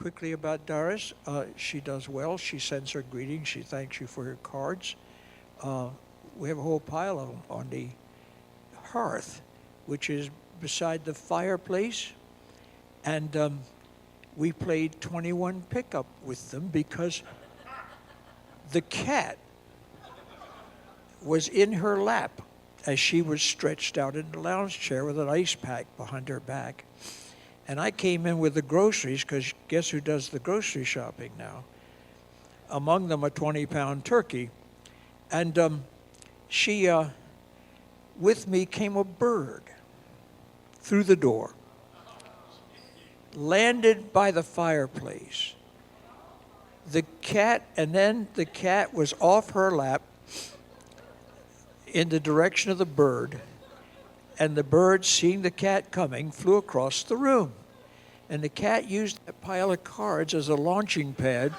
quickly about Doris. She does well. She sends her greetings. She thanks you for your cards. We have a whole pile of them on the hearth, which is beside the fireplace. And we played 21 pickup with them because the cat was in her lap as she was stretched out in the lounge chair with an ice pack behind her back. And I came in with the groceries, because guess who does the grocery shopping now? Among them a 20-pound turkey. And with me came a bird through the door, landed by the fireplace. The cat was off her lap in the direction of the bird, and the bird, seeing the cat coming, flew across the room. And the cat used that pile of cards as a launching pad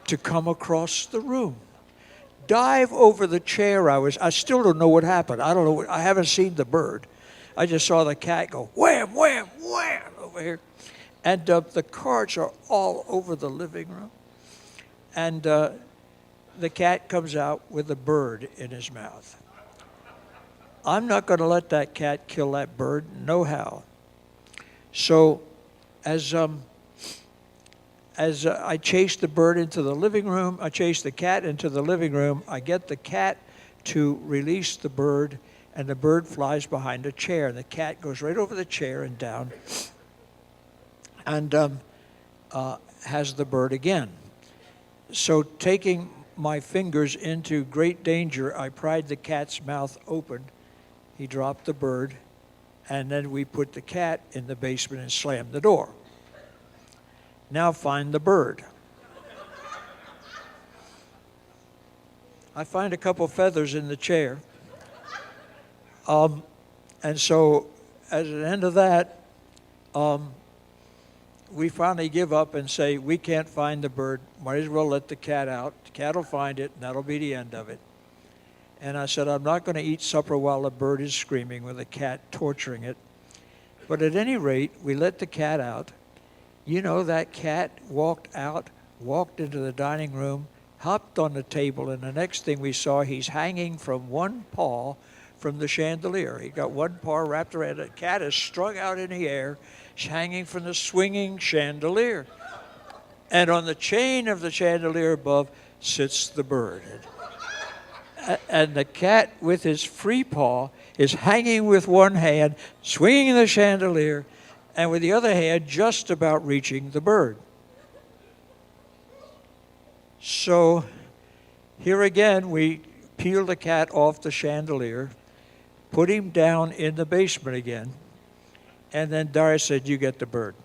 to come across the room. Dive over the chair I still don't know what happened. I don't know. I haven't seen the bird. I just saw the cat go wham, wham, wham over here. And the cards are all over the living room. And the cat comes out with a bird in his mouth. I'm not going to let that cat kill that bird, no how. So as I chase the bird into the living room, I chase the cat into the living room, I get the cat to release the bird, and the bird flies behind a chair. And the cat goes right over the chair and down and has the bird again. So taking my fingers into great danger, I pried the cat's mouth open. He dropped the bird, and then we put the cat in the basement and slammed the door. Now find the bird. I find a couple feathers in the chair. And so at the end of that, we finally give up and say, we can't find the bird. Might as well let the cat out. The cat will find it, and that'll be the end of it. And I said, I'm not going to eat supper while the bird is screaming with the cat torturing it. But at any rate, we let the cat out. You know, that cat walked out, walked into the dining room, hopped on the table, and the next thing we saw, he's hanging from one paw from the chandelier. He got one paw wrapped around it. The cat is strung out in the air, hanging from the swinging chandelier. And on the chain of the chandelier above sits the bird. And the cat, with his free paw, is hanging with one hand, swinging the chandelier, and with the other hand just about reaching the bird. So here again, we peel the cat off the chandelier, put him down in the basement again, and then Doris said, you get the bird.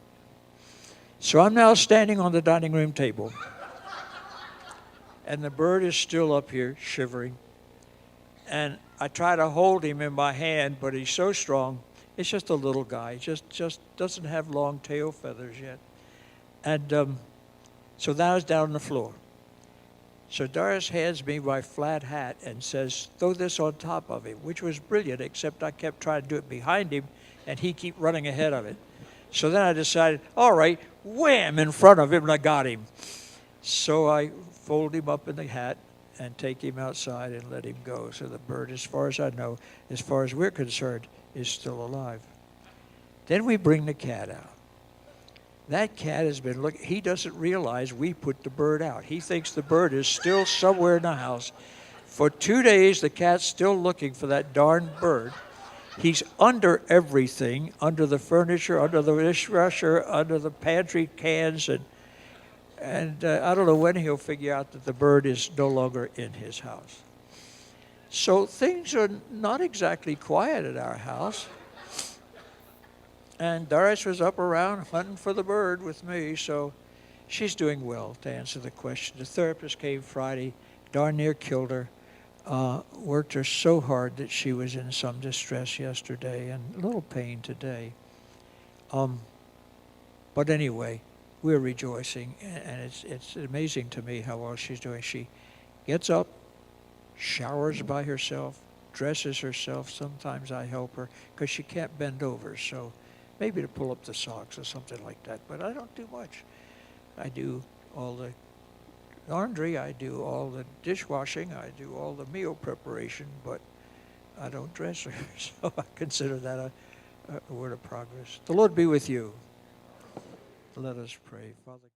So I'm now standing on the dining room table, and the bird is still up here shivering. And I try to hold him in my hand, but he's so strong. It's just a little guy. Just doesn't have long tail feathers yet. And so now he's down on the floor. So Doris hands me my flat hat and says, throw this on top of him, which was brilliant, except I kept trying to do it behind him, and he kept running ahead of it. So then I decided, all right, wham, in front of him, and I got him. So I fold him up in the hat and take him outside and let him go. So the bird, as far as I know, as far as we're concerned, is still alive. Then we bring the cat out. That cat has been looking. He doesn't realize we put the bird out. He thinks the bird is still somewhere in the house. For 2 days, the cat's still looking for that darn bird. He's under everything, under the furniture, under the dishwasher, under the pantry cans, and I don't know when he'll figure out that the bird is no longer in his house. So things are not exactly quiet at our house. And Doris was up around hunting for the bird with me, so she's doing well, to answer the question. The therapist came Friday, darn near killed her. Worked her so hard that she was in some distress yesterday and a little pain today. But anyway, we're rejoicing, and it's amazing to me how well she's doing. She gets up, showers by herself, dresses herself. Sometimes I help her because she can't bend over, so maybe to pull up the socks or something like that, but I don't do much. I do all the laundry, I do all the dishwashing, I do all the meal preparation, but I don't dress her. So I consider that a word of progress. The Lord be with you. Let us pray. Father.